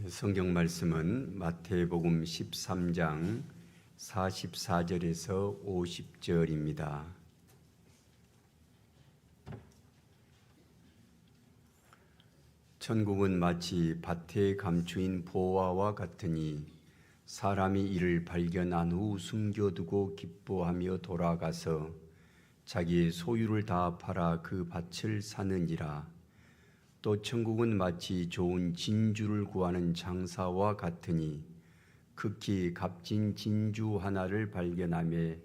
성경 말씀은 마태복음 13장 44절에서 50절입니다. 천국은 마치 밭에 감추인 보화와 같으니 사람이 이를 발견한 후 숨겨두고 기뻐하며 돌아가서 자기의 소유를 다 팔아 그 밭을 사느니라. 또 천국은 마치 좋은 진주를 구하는 장사와 같으니 극히 값진 진주 하나를 발견하며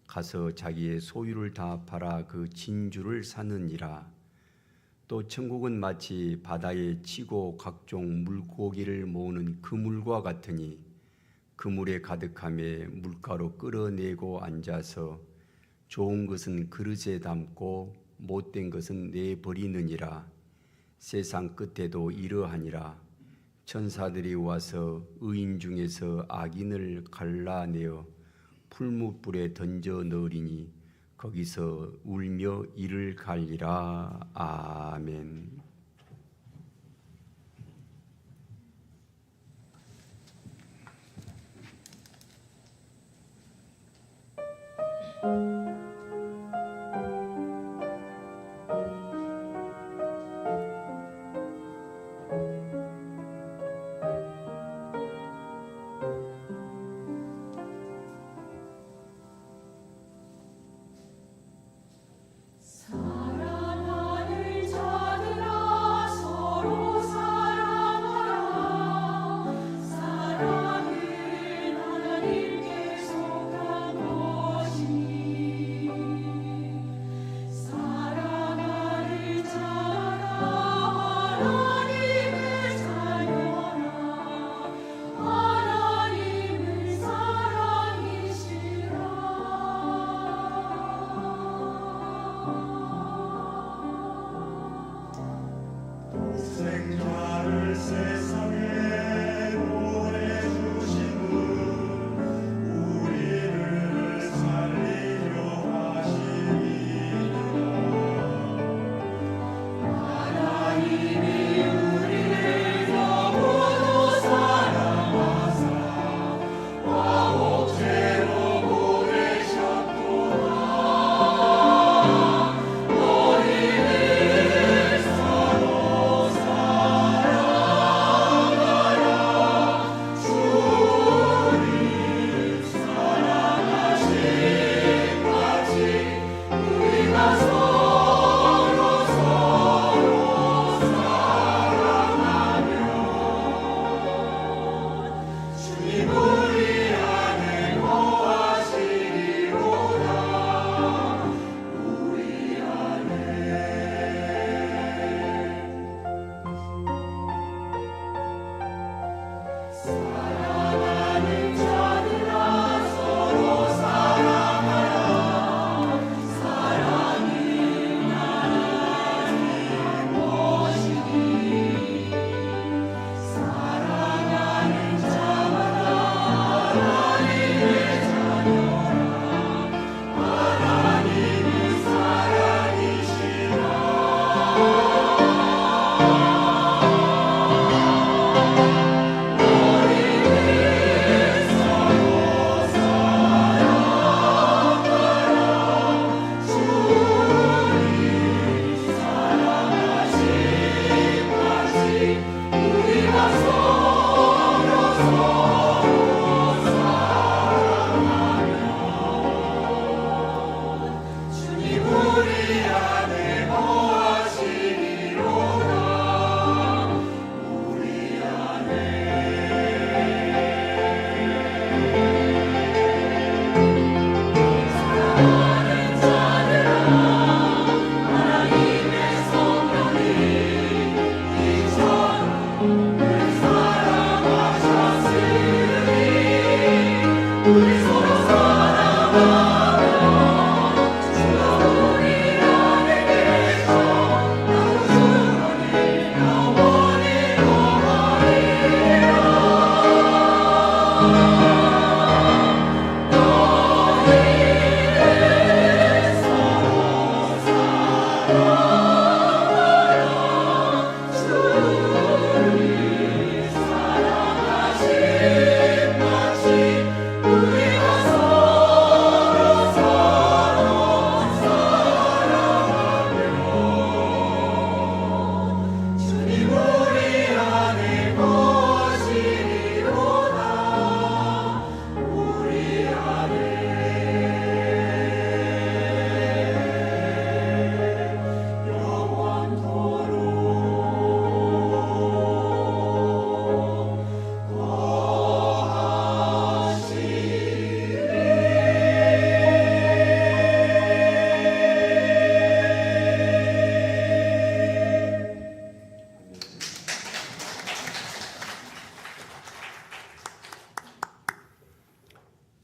가서 자기의 소유를 다 팔아 그 진주를 사느니라. 또 천국은 마치 바다에 치고 각종 물고기를 모으는 그물과 같으니 그물에 가득하며 물가로 끌어내고 앉아서 좋은 것은 그릇에 담고 못된 것은 내버리느니라. 세상 끝에도 이러하니라. 천사들이 와서 의인 중에서 악인을 갈라내어 풀무불에 던져 넣으리니 거기서 울며 이를 갈리라. 아멘. 사랑하는 자들아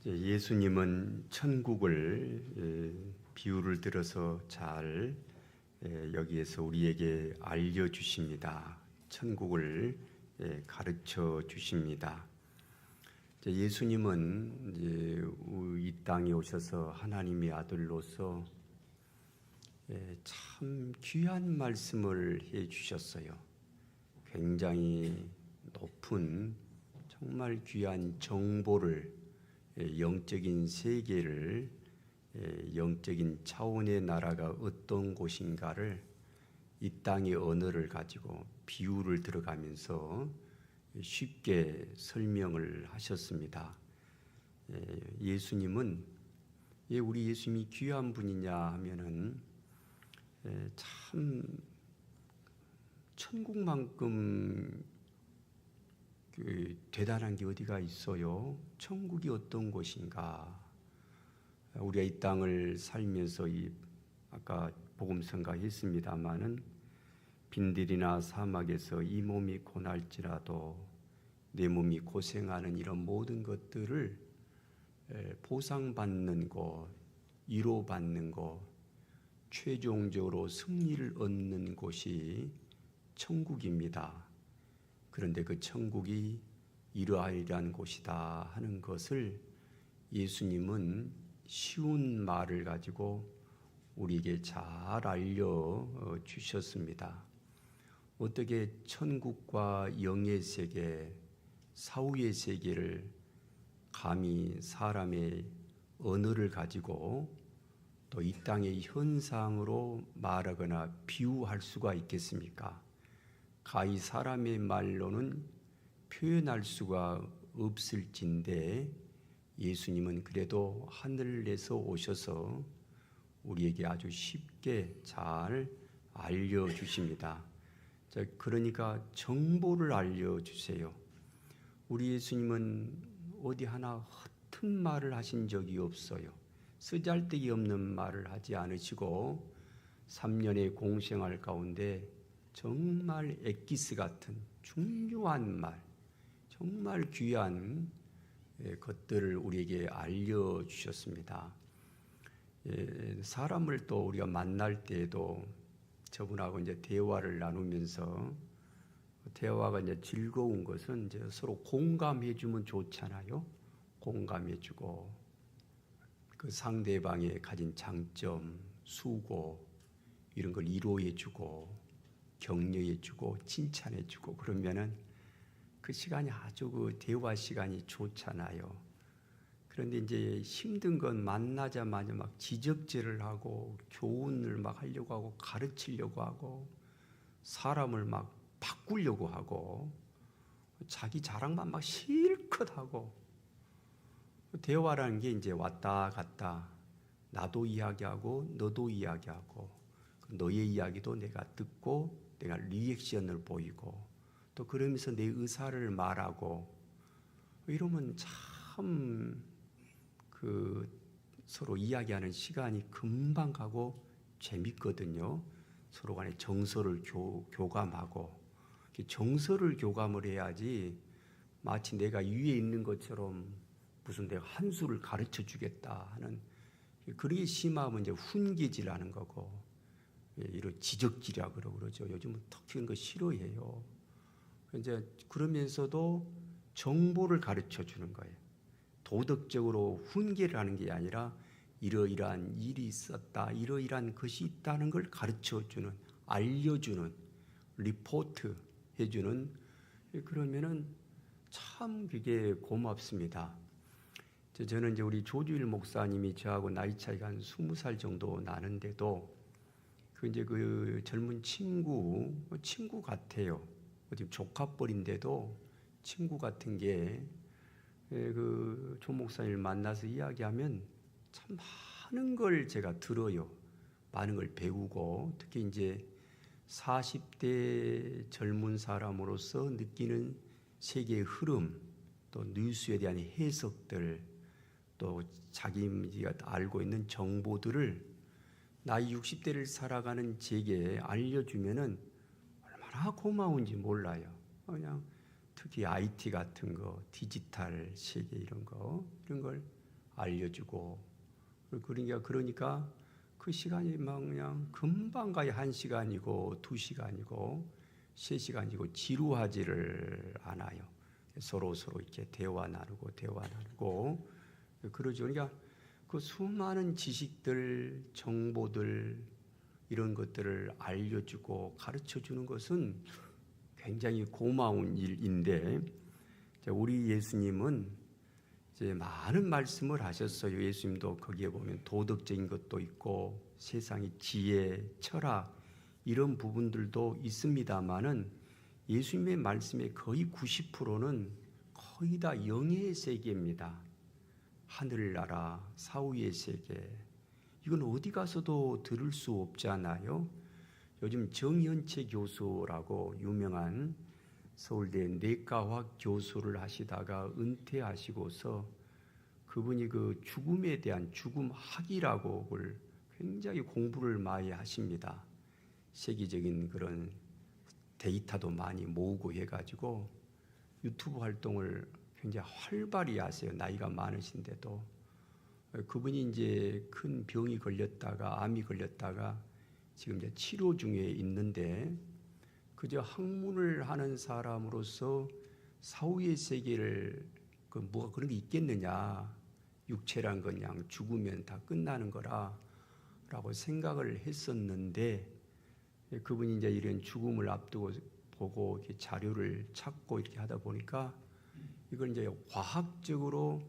예수님은 천국을 비유를 들어서 잘 여기에서 우리에게 알려주십니다. 천국을 가르쳐 주십니다. 예수님은 이 땅에 오셔서 하나님의 아들로서 참 귀한 말씀을 해 주셨어요. 굉장히 높은 정말 귀한 정보를, 영적인 세계를, 영적인 차원의 나라가 어떤 곳인가를 이 땅의 언어를 가지고 비유를 들어가면서 쉽게 설명을 하셨습니다. 예수님은 왜 우리 예수님이 귀한 분이냐 하면은 참 천국만큼 대단한 게 어디가 있어요? 천국이 어떤 곳인가? 우리가 이 땅을 살면서 아까 복음성가 했습니다마는 빈들이나 사막에서 이 몸이 고날지라도 내 몸이 고생하는 이런 모든 것들을 보상받는 것, 위로받는 것, 최종적으로 승리를 얻는 곳이 천국입니다. 그런데 그 천국이 이러이러한 곳이다 하는 것을 예수님은 쉬운 말을 가지고 우리에게 잘 알려주셨습니다. 어떻게 천국과 영의 세계, 사후의 세계를 감히 사람의 언어를 가지고 또 이 땅의 현상으로 말하거나 비유할 수가 있겠습니까? 가히 사람의 말로는 표현할 수가 없을진데 예수님은 그래도 하늘에서 오셔서 우리에게 아주 쉽게 잘 알려주십니다. 그러니까 정보를 알려주세요. 우리 예수님은 어디 하나 허튼 말을 하신 적이 없어요. 쓰잘데기 없는 말을 하지 않으시고 3년의 공생활 가운데 정말 엑기스 같은 중요한 말, 정말 귀한 것들을 우리에게 알려주셨습니다. 사람을 또 우리가 만날 때에도 저분하고 이제 대화를 나누면서 대화가 이제 즐거운 것은 이제 서로 공감해주면 좋잖아요. 공감해주고 그 상대방의 가진 장점, 수고 이런 걸 위로해주고 격려해주고 칭찬해주고 그러면은 그 시간이 아주 그 대화 시간이 좋잖아요. 그런데 이제 힘든 건 만나자마자 막 지적질을 하고 교훈을 막 하려고 하고 가르치려고 하고 사람을 막 바꾸려고 하고 자기 자랑만 막 실컷 하고 대화라는 게 이제 왔다 갔다 나도 이야기하고 너도 이야기하고 너의 이야기도 내가 듣고 내가 리액션을 보이고 또 그러면서 내 의사를 말하고 이러면 참 서로 이야기하는 시간이 금방 가고 재밌거든요. 서로 간에 정서를 교감하고 정서를 교감을 해야지 마치 내가 위에 있는 것처럼 무슨 내가 한 수를 가르쳐 주겠다 하는 그게 심하면 이제 훈계질하는 거고 이런 지적질이라고 그러죠. 요즘은 특히 그런 거 싫어해요. 이제 그러면서도 정보를 가르쳐 주는 거예요. 도덕적으로 훈계를 하는 게 아니라 이러이러한 일이 있었다, 이러이러한 것이 있다는 걸 가르쳐주는, 알려주는, 리포트 해주는 그러면은 참 그게 고맙습니다. 저는 이제 우리 조주일 목사님이 저하고 나이 차이가 한 20살 정도 나는데도 그 젊은 친구 같아요. 지금 조카뻘인데도 친구 같은 게 조 목사님을 만나서 이야기하면 참 많은 걸 제가 들어요. 많은 걸 배우고 특히 이제 40대 젊은 사람으로서 느끼는 세계의 흐름, 또 뉴스에 대한 해석들, 또 자기가 알고 있는 정보들을 나이 60대를 살아가는 제게 알려주면은 얼마나 고마운지 몰라요. 그냥 특히 IT 같은 거, 디지털 세계 이런 걸 알려주고, 그러니까 그 시간이 막 그냥 금방 가요. 1시간이고 2시간이고 3시간이고 지루하지를 않아요. 서로 이렇게 대화 나누고 그러죠. 그러니까 그 수많은 지식들, 정보들 이런 것들을 알려주고 가르쳐주는 것은 굉장히 고마운 일인데, 우리 예수님은 이제 많은 말씀을 하셨어요. 예수님도 거기에 보면 도덕적인 것도 있고 세상의 지혜, 철학 이런 부분들도 있습니다만은 예수님의 말씀의 거의 90%는 거의 다 영의 세계입니다. 하늘나라, 사후의 세계. 이건 어디 가서도 들을 수 없잖아요. 요즘 정현채 교수라고 유명한 서울대 내과학 교수를 하시다가 은퇴하시고서 그분이 그 죽음에 대한 죽음학이라고 그걸 굉장히 공부를 많이 하십니다. 세계적인 그런 데이터도 많이 모으고 해가지고 유튜브 활동을 굉장히 활발히 하세요. 나이가 많으신데도. 그분이 이제 큰 병이 걸렸다가 암이 걸렸다가 지금 이제 치료 중에 있는데, 그저 학문을 하는 사람으로서 사후의 세계를 뭐가 그런 게 있겠느냐, 육체란 건 그냥 죽으면 다 끝나는 거라라고 생각을 했었는데, 그분이 이제 이런 죽음을 앞두고 보고 이렇게 자료를 찾고 이렇게 하다 보니까 이걸 이제 과학적으로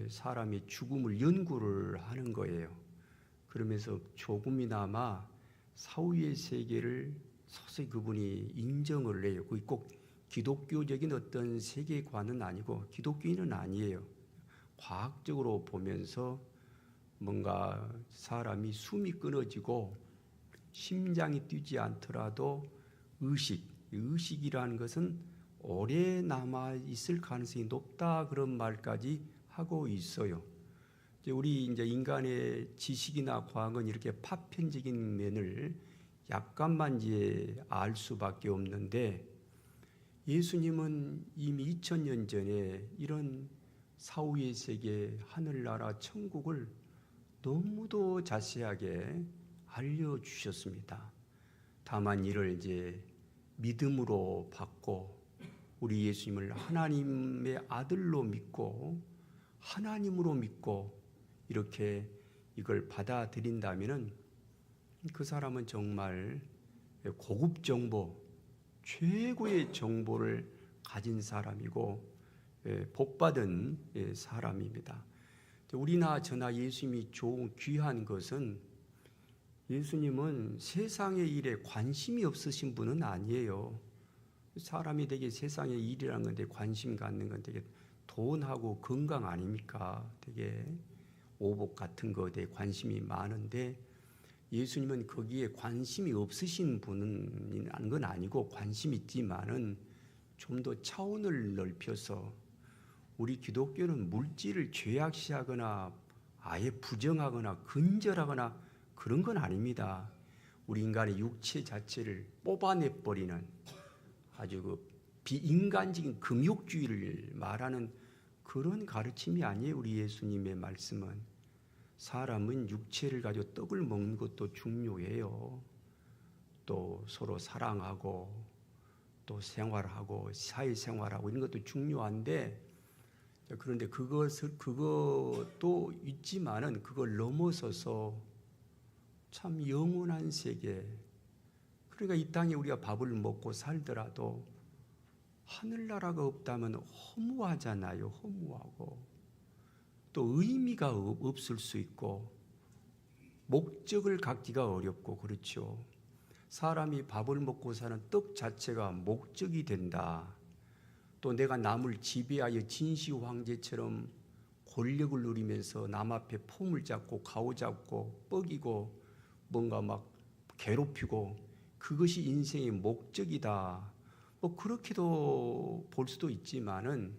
사람이 죽음을 연구를 하는 거예요. 그러면서 조금이나마 사후의 세계를 서서히 그분이 인정을 해요. 그게 꼭 기독교적인 어떤 세계관은 아니고 기독교인은 아니에요. 과학적으로 보면서 뭔가 사람이 숨이 끊어지고 심장이 뛰지 않더라도 의식이라는 것은 오래 남아 있을 가능성이 높다, 그런 말까지 하고 있어요. 우리 이제 인간의 지식이나 과학은 이렇게 파편적인 면을 약간만 이제 알 수밖에 없는데, 예수님은 이미 2000년 전에 이런 사후의 세계, 하늘나라, 천국을 너무도 자세하게 알려주셨습니다. 다만 이를 이제 믿음으로 받고 우리 예수님을 하나님의 아들로 믿고 하나님으로 믿고 이렇게 이걸 받아들인다면은 그 사람은 정말 고급 정보, 최고의 정보를 가진 사람이고 복받은 사람입니다. 우리나 저나 예수님이 좋은 귀한 것은, 예수님은 세상의 일에 관심이 없으신 분은 아니에요. 사람이 되게 세상의 일이라는 건데 관심 갖는 건 되게 돈하고 건강 아닙니까? 되게 오복 같은 것에 관심이 많은데, 예수님은 거기에 관심이 없으신 분은 건 아니고 관심 있지만은 좀 더 차원을 넓혀서, 우리 기독교는 물질을 죄악시하거나 아예 부정하거나 근절하거나 그런 건 아닙니다. 우리 인간의 육체 자체를 뽑아내버리는 아주 그 비인간적인 금욕주의를 말하는 그런 가르침이 아니에요. 우리 예수님의 말씀은. 사람은 육체를 가지고 떡을 먹는 것도 중요해요. 또 서로 사랑하고 또 생활하고 사회생활하고 이런 것도 중요한데, 그런데 그것도 있지만은 그걸 넘어서서 참 영원한 세계, 그러니까 이 땅에 우리가 밥을 먹고 살더라도 하늘나라가 없다면 허무하잖아요. 허무하고 또 의미가 없을 수 있고 목적을 갖기가 어렵고 그렇죠. 사람이 밥을 먹고 사는 떡 자체가 목적이 된다. 또 내가 남을 지배하여 진시 황제처럼 권력을 누리면서 남 앞에 폼을 잡고 가오잡고 뻐기고 뭔가 막 괴롭히고 그것이 인생의 목적이다. 뭐 그렇게도 볼 수도 있지만은,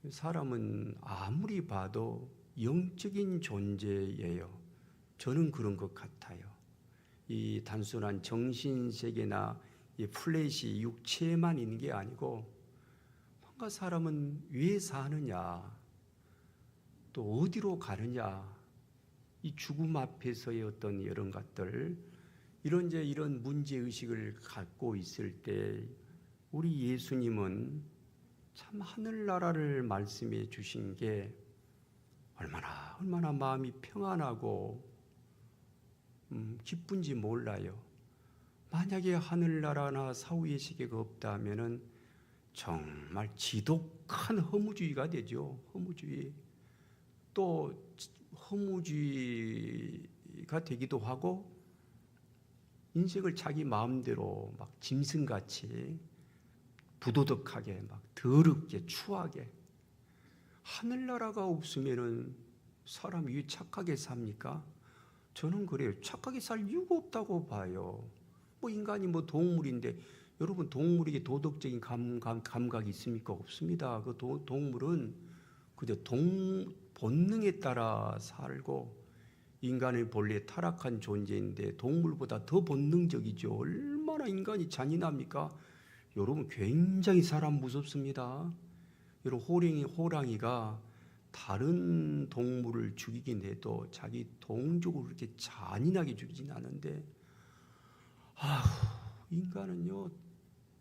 사람은 아무리 봐도 영적인 존재예요. 저는 그런 것 같아요. 이 단순한 정신세계나 이 플래시 육체만 있는 게 아니고, 뭔가 사람은 왜 사느냐, 또 어디로 가느냐, 이 죽음 앞에서의 어떤 이런 것들, 이런 문제 의식을 갖고 있을 때 우리 예수님은 참 하늘나라를 말씀해 주신 게 얼마나 마음이 평안하고 기쁜지 몰라요. 만약에 하늘나라나 사후의 세계가 없다면은 정말 지독한 허무주의가 되죠. 허무주의. 또 허무주의가 되기도 하고 인생을 자기 마음대로 막 짐승같이 부도덕하게 막 더럽게 추하게. 하늘나라가 없으면은 사람이 왜 착하게 삽니까? 저는 그래요. 착하게 살 이유가 없다고 봐요. 뭐 인간이 뭐 동물인데 여러분 동물에게 도덕적인 감각이 있습니까? 없습니다. 그 동물은 그저 본능에 따라 살고 인간은 본래 타락한 존재인데 동물보다 더 본능적이죠. 얼마나 인간이 잔인합니까? 여러분 굉장히 사람 무섭습니다. 여러분 호랑이가 다른 동물을 죽이긴 해도 자기 동족을 그렇게 잔인하게 죽이진 않은데 인간은요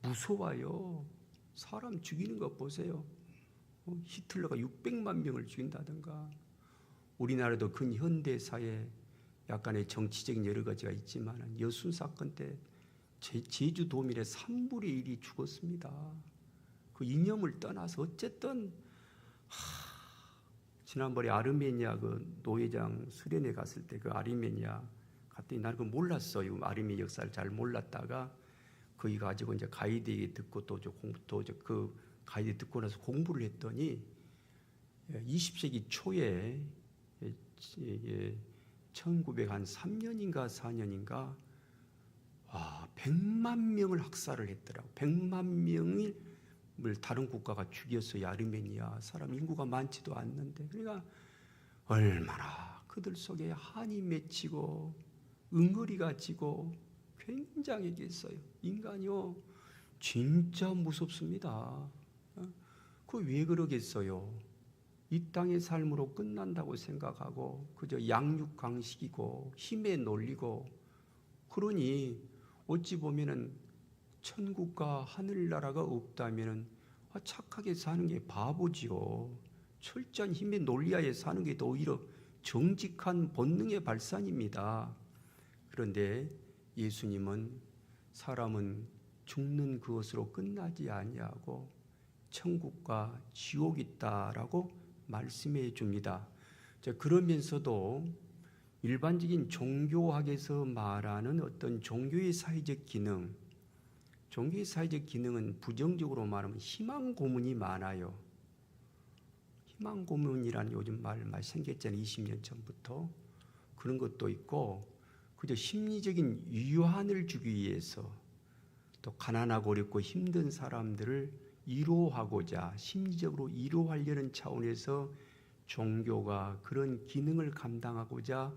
무서워요. 사람 죽이는 거 보세요. 히틀러가 600만 명을 죽인다든가 우리나라도 근현대사에 약간의 정치적인 여러 가지가 있지만 여순 사건 때 제주도민의 3분의 1이 죽었습니다. 그 이념을 떠나서 어쨌든 지난번에 아르메니아 그 노회장 수련회 갔을 때 그 아르메니아 갔더니 나는 그걸 몰랐어요. 아르메니아 역사를 잘 몰랐다가 거기 가지고 이제 가이드 듣고 또 그 가이드 듣고 나서 공부를 했더니 20세기 초에 1903년인가 4년인가 100만 명을 학살을 했더라고. 100만 명을 다른 국가가 죽였어요. 아르메니아 사람 인구가 많지도 않는데. 그러니까 얼마나 그들 속에 한이 맺히고 응어리가 지고 굉장했겠어요. 인간이요 진짜 무섭습니다. 그 왜 그러겠어요? 이 땅의 삶으로 끝난다고 생각하고 그저 양육강식이고 힘에 놀리고 그러니 어찌 보면은 천국과 하늘나라가 없다면은 착하게 사는 게 바보지요. 철저한 힘의 논리하에 사는 게 더 오히려 정직한 본능의 발산입니다. 그런데 예수님은 사람은 죽는 그것으로 끝나지 아니하고 천국과 지옥이 있다라고 말씀해 줍니다. 그러면서도 일반적인 종교학에서 말하는 어떤 종교의 사회적 기능, 종교의 사회적 기능은 부정적으로 말하면 희망 고문이 많아요. 희망 고문이라는 요즘 말 많이 생겼잖아요. 20년 전부터. 그런 것도 있고 그저 심리적인 위안을 주기 위해서 또 가난하고 어렵고 힘든 사람들을 위로하고자 심리적으로 위로하려는 차원에서 종교가 그런 기능을 감당하고자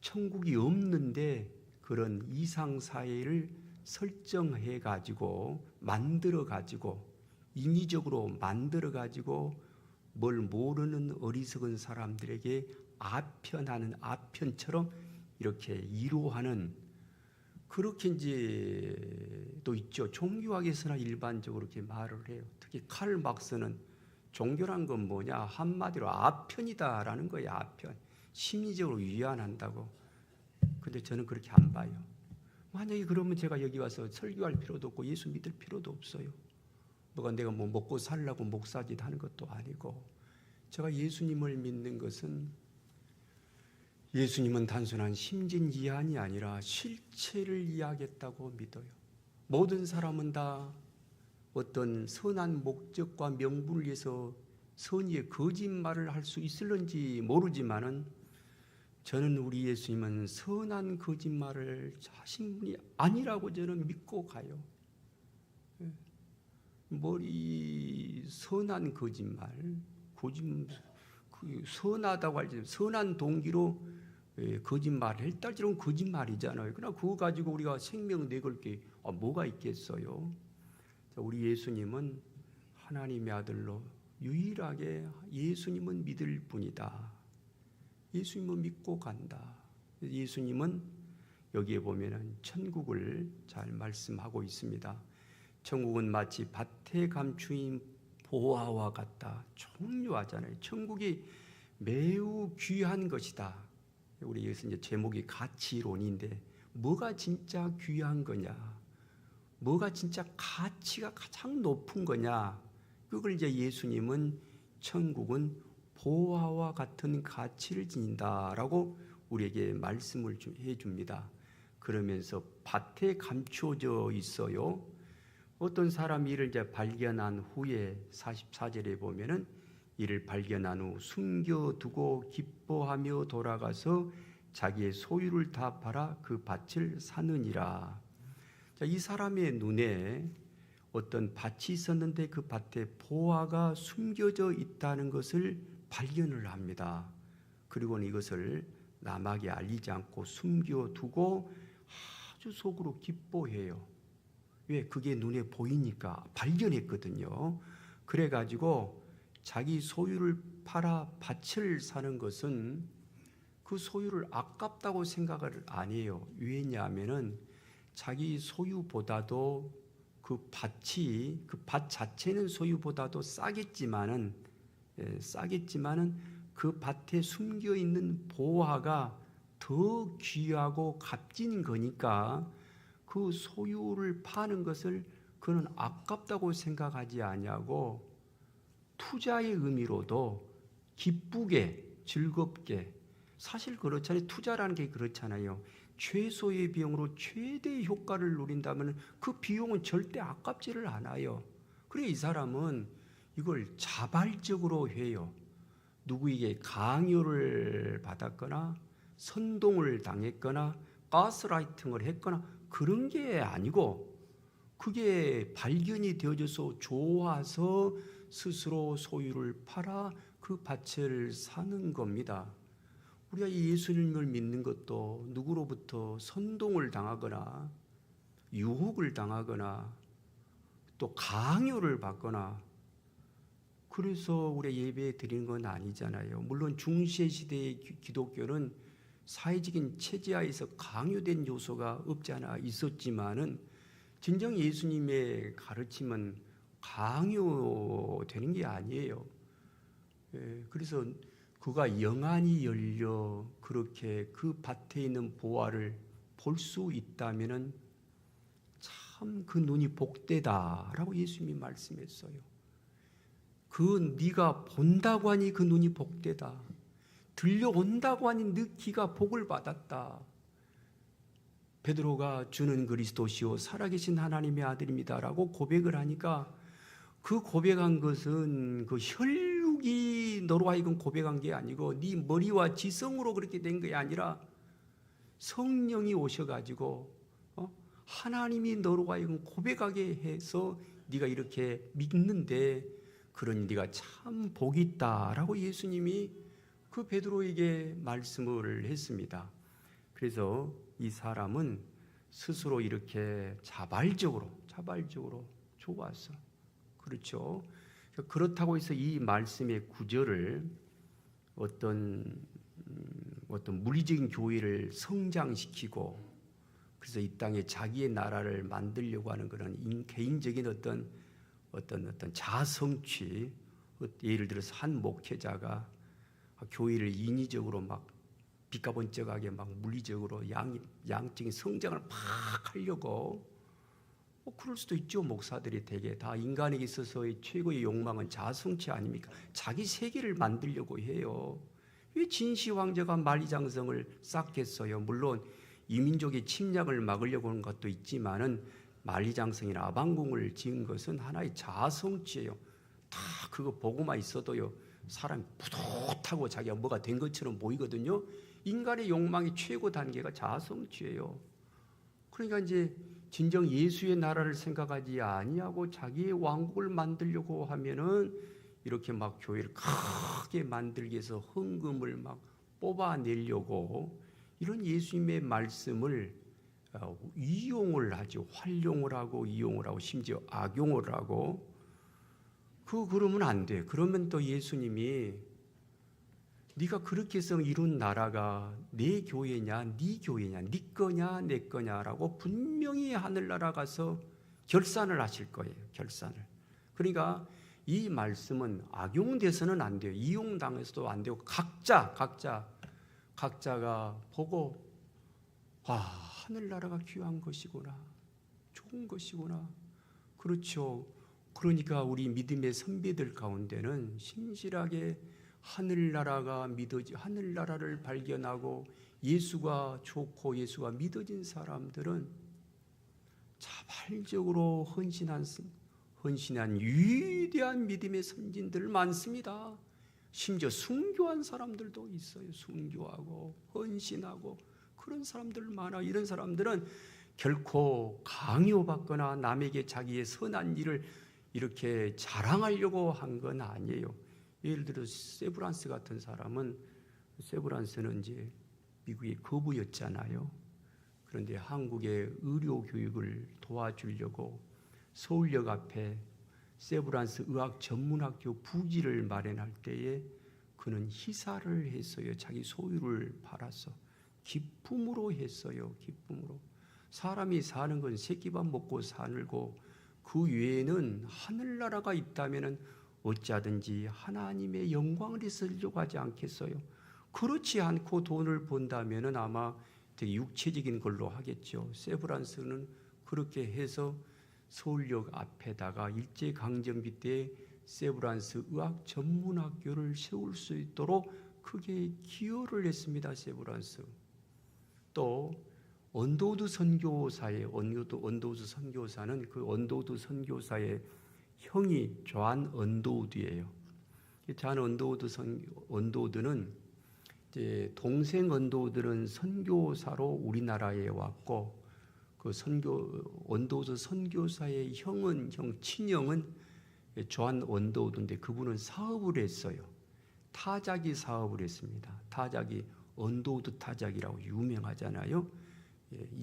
천국이 없는데 그런 이상사회를 설정해 가지고 만들어 가지고 인위적으로 만들어 가지고 뭘 모르는 어리석은 사람들에게 아편하는 아편처럼 이렇게 위로하는 그렇게 이제 또 있죠. 종교학에서나 일반적으로 그렇게 말을 해요. 특히 칼 막스는 종교란 건 뭐냐? 한마디로 아편이다라는 거예요. 아편. 심리적으로 위안한다고. 근데 저는 그렇게 안 봐요. 만약에 그러면 제가 여기 와서 설교할 필요도 없고 예수 믿을 필요도 없어요. 뭐가 내가 뭐 먹고 살라고 목사짓 하는 것도 아니고 제가 예수님을 믿는 것은 예수님은 단순한 심진이한이 아니라 실체를 이해하겠다고 믿어요. 모든 사람은 다 어떤 선한 목적과 명분을 위해서 선의의 거짓말을 할 수 있을런지 모르지만은 저는 우리 예수님은 선한 거짓말을 하신 분이 아니라고 저는 믿고 가요. 이 선한 거짓말, 선하다고 할지 선한 동기로 거짓말을 했다지는 거짓말이잖아요. 그러나 그거 가지고 우리가 생명 내걸 게 뭐가 있겠어요? 우리 예수님은 하나님의 아들로 유일하게 예수님은 믿을 뿐이다. 예수님은 믿고 간다. 예수님은 여기에 보면은 천국을 잘 말씀하고 있습니다. 천국은 마치 밭에 감추인 보화와 같다. 총류하잖아요. 천국이 매우 귀한 것이다. 우리 여기서 이제 제목이 가치론인데 뭐가 진짜 귀한 거냐? 뭐가 진짜 가치가 가장 높은 거냐? 그걸 이제 예수님은 천국은 보화와 같은 가치를 지닌다라고 우리에게 말씀을 해줍니다. 그러면서 밭에 감춰져 있어요. 어떤 사람이 이를 이제 발견한 후에 44절에 보면은 이를 발견한 후 숨겨두고 기뻐하며 돌아가서 자기의 소유를 다 팔아 그 밭을 사느니라. 자, 이 사람의 눈에 어떤 밭이 있었는데 그 밭에 보화가 숨겨져 있다는 것을 발견을 합니다. 그리고는 이것을 남에게 알리지 않고 숨겨두고 아주 속으로 기뻐해요. 왜? 그게 눈에 보이니까 발견했거든요. 그래가지고 자기 소유를 팔아 밭을 사는 것은 그 소유를 아깝다고 생각을 안 해요. 왜냐하면은 자기 소유보다도 그 밭 자체는 소유보다도 싸겠지만은 그 밭에 숨겨 있는 보화가 더 귀하고 값진 거니까 그 소유를 파는 것을 그는 아깝다고 생각하지 아니하고 투자의 의미로도 기쁘게 즐겁게, 사실 그렇잖아요. 투자라는 게 그렇잖아요. 최소의 비용으로 최대의 효과를 누린다면 그 비용은 절대 아깝지를 않아요. 그래 이 사람은 이걸 자발적으로 해요. 누구에게 강요를 받았거나 선동을 당했거나 가스라이팅을 했거나 그런 게 아니고 그게 발견이 되어져서 좋아서 스스로 소유를 팔아 그 밭을 사는 겁니다. 우리가 이 예수님을 믿는 것도 누구로부터 선동을 당하거나 유혹을 당하거나 또 강요를 받거나 그래서 우리 예배 드리는 건 아니잖아요. 물론 중세 시대의 기독교는 사회적인 체제하에서 강요된 요소가 없지 않아 있었지만은 진정 예수님의 가르침은 강요되는 게 아니에요. 그래서 그가 영안이 열려 그렇게 그 밭에 있는 보화를 볼 수 있다면은 참 그 눈이 복되다라고 예수님이 말씀했어요. 그 네가 본다고 하니 그 눈이 복되다. 들려온다고 하니 네 귀가 복을 받았다. 베드로가 주는 그리스도시요 살아계신 하나님의 아들입니다라고 고백을 하니까 그 고백한 것은 그 혈육이 너로 하여금 고백한 게 아니고 네 머리와 지성으로 그렇게 된 게 아니라 성령이 오셔가지고 하나님이 너로 하여금 고백하게 해서 네가 이렇게 믿는데 그러니 네가 참 복이 있다라고 예수님이 그 베드로에게 말씀을 했습니다. 그래서 이 사람은 스스로 이렇게 자발적으로 좋았어. 그렇죠. 그렇다고 해서 이 말씀의 구절을 어떤 물리적인 교회를 성장시키고 그래서 이 땅에 자기의 나라를 만들려고 하는 그런 개인적인 어떤 자성취, 예를 들어서 한 목회자가 교회를 인위적으로 막 비가번쩍하게 막 물리적으로 양적인 성장을 막 하려고 그럴 수도 있죠. 목사들이 되게 다 인간에게 있어서의 최고의 욕망은 자성취 아닙니까? 자기 세계를 만들려고 해요. 왜 진시 황제가 만리장성을 쌓겠어요? 물론 이민족의 침략을 막으려고 하는 것도 있지만은 만리장성이나 아방궁을 지은 것은 하나의 자성취예요. 다 그거 보고만 있어도요 사람이 뿌듯하고 자기가 뭐가 된 것처럼 보이거든요. 인간의 욕망의 최고 단계가 자성취예요. 그러니까 이제 진정 예수의 나라를 생각하지 아니하고 자기의 왕국을 만들려고 하면은 이렇게 막 교회를 크게 만들기 위해서 헌금을 막 뽑아내려고 이런 예수님의 말씀을 이용을 하죠. 활용을 하고 이용을 하고 심지어 악용을 하고 그러면 안 돼. 그러면 또 예수님이 네가 그렇게 해서 이룬 나라가 내 교회냐, 네 교회냐, 네 거냐, 내 거냐라고 분명히 하늘나라 가서 결산을 하실 거예요. 결산을. 그러니까 이 말씀은 악용돼서는 안 돼요. 이용당해서도 안 되고 각자가 보고 하늘나라가 귀한 것이구나, 좋은 것이구나. 그렇죠. 그러니까 우리 믿음의 선배들 가운데는 신실하게 하늘나라를 발견하고 예수가 좋고 예수가 믿어진 사람들은 자발적으로 헌신한 위대한 믿음의 선진들 많습니다. 심지어 순교한 사람들도 있어요. 순교하고 헌신하고 그런 사람들 많아. 이런 사람들은 결코 강요받거나 남에게 자기의 선한 일을 이렇게 자랑하려고 한 건 아니에요. 예를 들어 세브란스 같은 사람은, 세브란스는 이제 미국의 거부였잖아요. 그런데 한국의 의료 교육을 도와주려고 서울역 앞에 세브란스 의학 전문학교 부지를 마련할 때에 그는 희사를 했어요. 자기 소유를 팔아서 기쁨으로 했어요. 기쁨으로. 사람이 사는 건 새끼밥 먹고 살고 그 외에는 하늘나라가 있다면은 어찌하든지 하나님의 영광을 있으려고 하지 않겠어요? 그렇지 않고 돈을 번다면은 아마 되게 육체적인 걸로 하겠죠. 세브란스는 그렇게 해서 서울역 앞에다가 일제강점기 때 세브란스 의학 전문학교를 세울 수 있도록 크게 기여를 했습니다. 세브란스. 또 언더우드 선교사의 언더우드 선교사는 그 언더우드 선교사의 형이 존 언더우드예요. 존 언더우드는 이제 동생 언더우드는 선교사로 우리나라에 왔고 그 언더우드 선교사의 친형은 존 언더우드인데 그분은 사업을 했어요. 타자기 사업을 했습니다. 타자기 언더우드 타자기라고 유명하잖아요.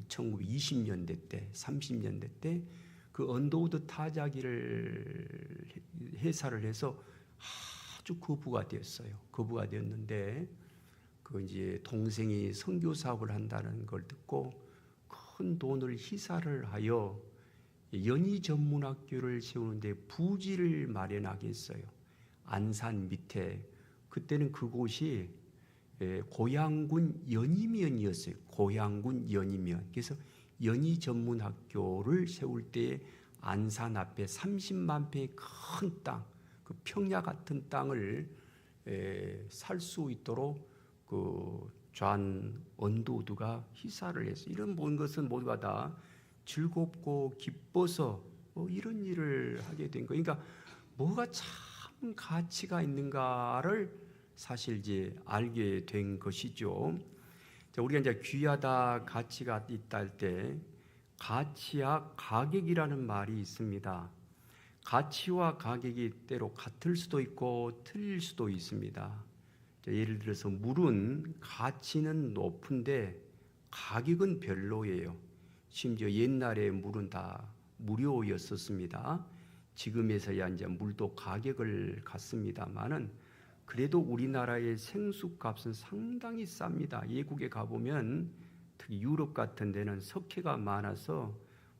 1920년대 때, 30년대 때 그 언더우드 타자기를 회사를 해서 아주 거부가 되었어요. 거부가 되었는데 그 이제 동생이 선교 사업을 한다는 걸 듣고 큰 돈을 희사를 하여 연희 전문학교를 세우는데 부지를 마련하게 했어요. 안산 밑에. 그때는 그곳이 고양군 연희면이었어요. 고양군 연희면. 그래서 연희 전문학교를 세울 때 안산 앞에 30만 평의 큰 땅, 그 평야 같은 땅을 살 수 있도록 존 언더우드가 희사를 했어요. 이런 모든 것은 모두가 다 즐겁고 기뻐서 이런 일을 하게 된 거예요. 그러니까 뭐가 참 가치가 있는가를 사실 이제 알게 된 것이죠. 우리가 이제 귀하다, 가치가 있다 할 때 가치와 가격이라는 말이 있습니다. 가치와 가격이 때로 같을 수도 있고 틀릴 수도 있습니다. 예를 들어서 물은 가치는 높은데 가격은 별로예요. 심지어 옛날에 물은 다 무료였었습니다. 지금에서야 이제 물도 가격을 갖습니다만은 그래도 우리나라의 생수값은 상당히 쌉니다. 외국에 가보면 특히 유럽 같은 데는 석회가 많아서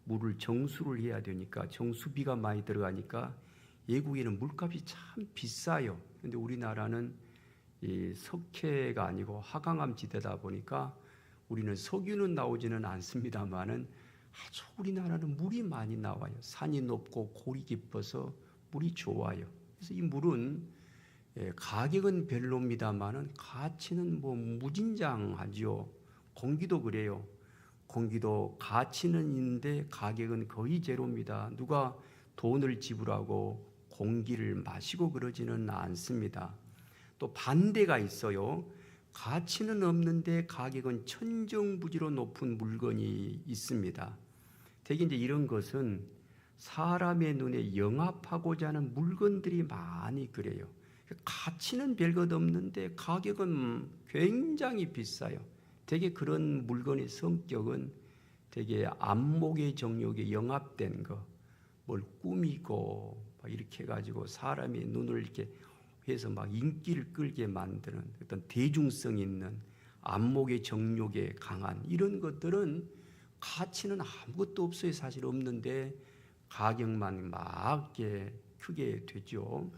물을 정수를 해야 되니까 정수비가 많이 들어가니까 외국에는 물값이 참 비싸요. 그런데 우리나라는 이 석회가 아니고 하강암 지대다 보니까 우리는 석유는 나오지는 않습니다만은 아주 우리나라는 물이 많이 나와요. 산이 높고 골이 깊어서 물이 좋아요. 그래서 이 물은 가격은 별로입니다만은 가치는 뭐 무진장하죠. 공기도 그래요. 공기도 가치는 있는데 가격은 거의 제로입니다. 누가 돈을 지불하고 공기를 마시고 그러지는 않습니다. 또 반대가 있어요. 가치는 없는데 가격은 천정부지로 높은 물건이 있습니다. 대개 이제 이런 것은 사람의 눈에 영합하고자 하는 물건들이 많이 그래요. 가치는 별것 없는데 가격은 굉장히 비싸요. 되게 그런 물건의 성격은 되게 안목의 정욕에 영합된 거, 뭘 꾸미고 막 이렇게 해가지고 사람의 눈을 이렇게 해서 막 인기를 끌게 만드는 어떤 대중성 있는 안목의 정욕에 강한 이런 것들은 가치는 아무것도 없어요. 사실 없는데 가격만 막 이렇게 크게 되죠.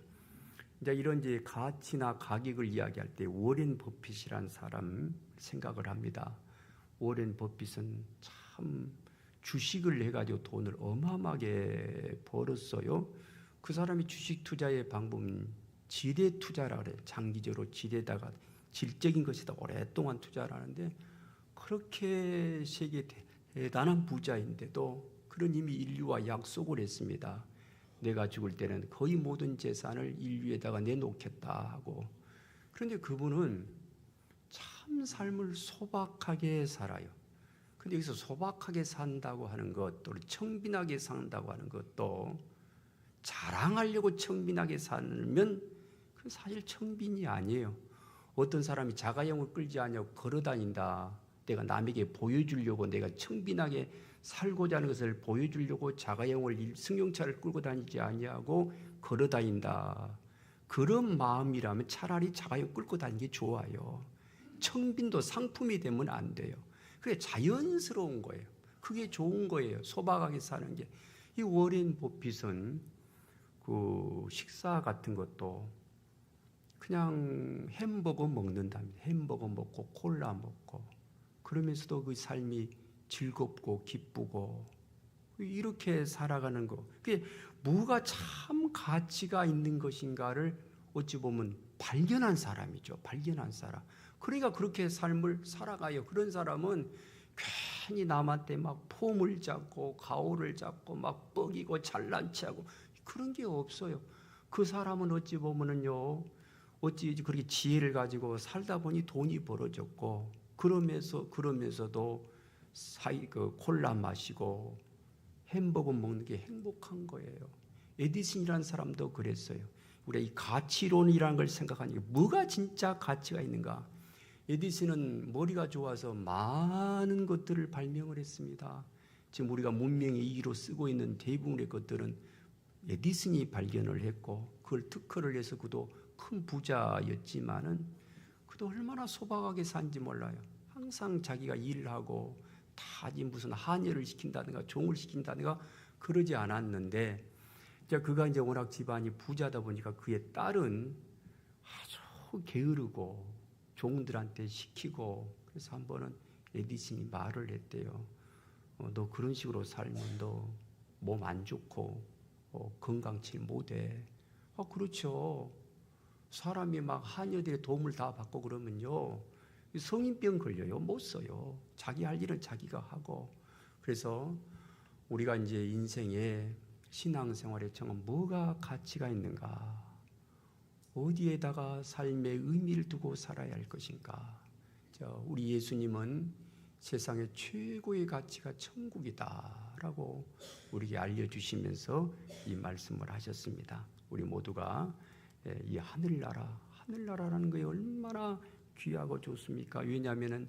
이제 이런 이제 가치나 가격을 이야기할 때 워렌 버핏이라는 사람 생각을 합니다. 워렌 버핏은 참 주식을 해가지고 돈을 어마어마하게 벌었어요. 그 사람이 주식 투자의 방법은 지대 투자라 그래요. 장기적으로 지대다가 질적인 것이다 오랫동안 투자를 하는데 그렇게 세계 대단한 부자인데도 그런 이미 인류와 약속을 했습니다. 내가 죽을 때는 거의 모든 재산을 인류에다가 내놓겠다 하고. 그런데 그분은 참 삶을 소박하게 살아요. 근데 여기서 소박하게 산다고 하는 것, 또 청빈하게 산다고 하는 것도 자랑하려고 청빈하게 살면 그 사실 청빈이 아니에요. 어떤 사람이 자가용을 끌지 않냐고 걸어다닌다. 내가 남에게 보여주려고 내가 청빈하게 살고자 하는 것을 보여주려고 자가용을 승용차를 끌고 다니지 아니하고 걸어다닌다. 그런 마음이라면 차라리 자가용 끌고 다니는 게 좋아요. 청빈도 상품이 되면 안 돼요. 그게 자연스러운 거예요. 그게 좋은 거예요. 소박하게 사는 게. 이 워렌 버핏은 그 식사 같은 것도 그냥 햄버거 먹는답니다. 햄버거 먹고 콜라 먹고 그러면서도 그 삶이 즐겁고 기쁘고 이렇게 살아가는 거. 그게 뭐가 참 가치가 있는 것인가를 어찌 보면 발견한 사람이죠. 발견한 사람. 그러니까 그렇게 삶을 살아가요. 그런 사람은 괜히 남한테 막 폼을 잡고 가오를 잡고 막 뻐기고 잘난 체하고 그런 게 없어요. 그 사람은 어찌 보면은요, 어찌 그렇게 지혜를 가지고 살다 보니 돈이 벌어졌고 그러면서도 그 콜라 마시고 햄버거 먹는 게 행복한 거예요. 에디슨이라는 사람도 그랬어요. 우리가 이 가치론이라는 걸 생각하니까 뭐가 진짜 가치가 있는가? 에디슨은 머리가 좋아서 많은 것들을 발명을 했습니다. 지금 우리가 문명의 이기로 쓰고 있는 대부분의 것들은 에디슨이 발견을 했고 그걸 특허를 해서 그도 큰 부자였지만은 그도 얼마나 소박하게 산지 몰라요. 항상 자기가 일을 하고 다 무슨 한여를 시킨다든가 종을 시킨다든가 그러지 않았는데 그가 이제 워낙 집안이 부자다 보니까 그의 딸은 아주 게으르고 종들한테 시키고 그래서 한 번은 에디슨이 말을 했대요. 너 그런 식으로 살면 너 몸 안 좋고 건강치 못해. 그렇죠. 사람이 막 한여들의 도움을 다 받고 그러면요 성인병 걸려요. 못 써요. 자기 할 일은 자기가 하고. 그래서 우리가 이제 인생에 신앙생활에 정말 뭐가 가치가 있는가? 어디에다가 삶의 의미를 두고 살아야 할 것인가? 우리 예수님은 세상의 최고의 가치가 천국이다라고 우리에게 알려주시면서 이 말씀을 하셨습니다. 우리 모두가 이 하늘나라라는 것이 얼마나 귀하고 좋습니까? 왜냐하면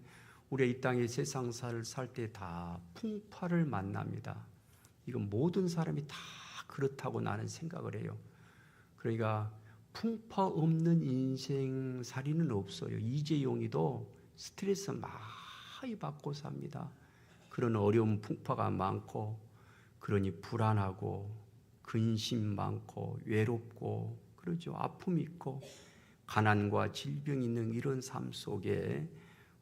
우리가 이 땅에 세상사를 살 때 다 풍파를 만납니다. 이건 모든 사람이 다 그렇다고 나는 생각을 해요. 그러니까 풍파 없는 인생살이는 없어요. 이재용이도 스트레스 많이 받고 삽니다. 그런 어려운 풍파가 많고 그러니 불안하고 근심 많고 외롭고 그러죠. 아픔이 있고 가난과 질병이 있는 이런 삶 속에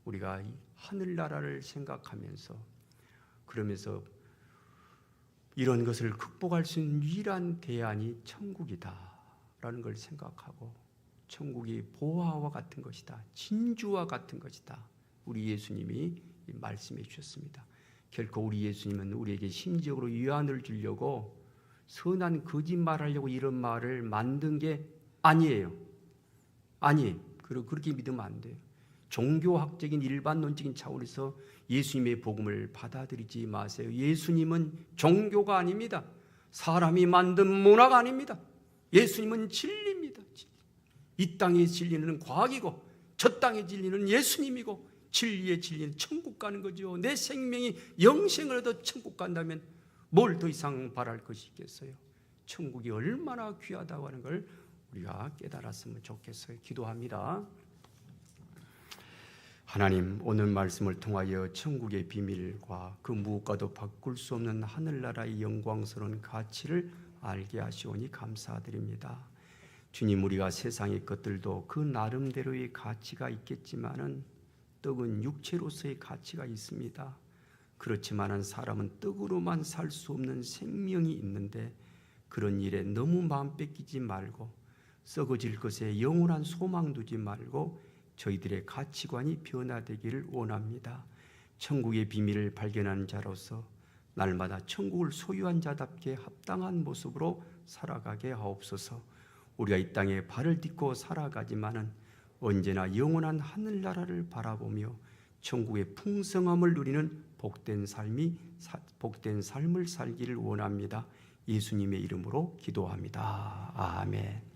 우리가 하늘나라를 생각하면서 그러면서 이런 것을 극복할 수 있는 유일한 대안이 천국이다라는 걸 생각하고 천국이 보화와 같은 것이다. 진주와 같은 것이다. 우리 예수님이 말씀해 주셨습니다. 결코 우리 예수님은 우리에게 심리적으로 위안을 주려고 선한 거짓말하려고 이런 말을 만든 게 아니에요. 아니, 그렇게 믿으면 안 돼요. 종교학적인 일반론적인 차원에서 예수님의 복음을 받아들이지 마세요. 예수님은 종교가 아닙니다. 사람이 만든 문화가 아닙니다. 예수님은 진리입니다. 이 땅의 진리는 과학이고 저 땅의 진리는 예수님이고 진리의 진리는 천국 가는 거죠. 내 생명이 영생을 얻어 천국 간다면 뭘 더 이상 바랄 것이 있겠어요? 천국이 얼마나 귀하다고 하는 걸 우리가 깨달았으면 좋겠어요. 기도합니다. 하나님, 오늘 말씀을 통하여 천국의 비밀과 그 무엇과도 바꿀 수 없는 하늘나라의 영광스러운 가치를 알게 하시오니 감사드립니다. 주님, 우리가 세상의 것들도 그 나름대로의 가치가 있겠지만은 떡은 육체로서의 가치가 있습니다. 그렇지만은 사람은 떡으로만 살 수 없는 생명이 있는데 그런 일에 너무 마음 뺏기지 말고 썩어질 것에 영원한 소망 두지 말고 저희들의 가치관이 변화되기를 원합니다. 천국의 비밀을 발견하는 자로서 날마다 천국을 소유한 자답게 합당한 모습으로 살아가게 하옵소서. 우리가 이 땅에 발을 딛고 살아가지만은 언제나 영원한 하늘나라를 바라보며 천국의 풍성함을 누리는 복된 삶을 살기를 원합니다. 예수님의 이름으로 기도합니다. 아멘.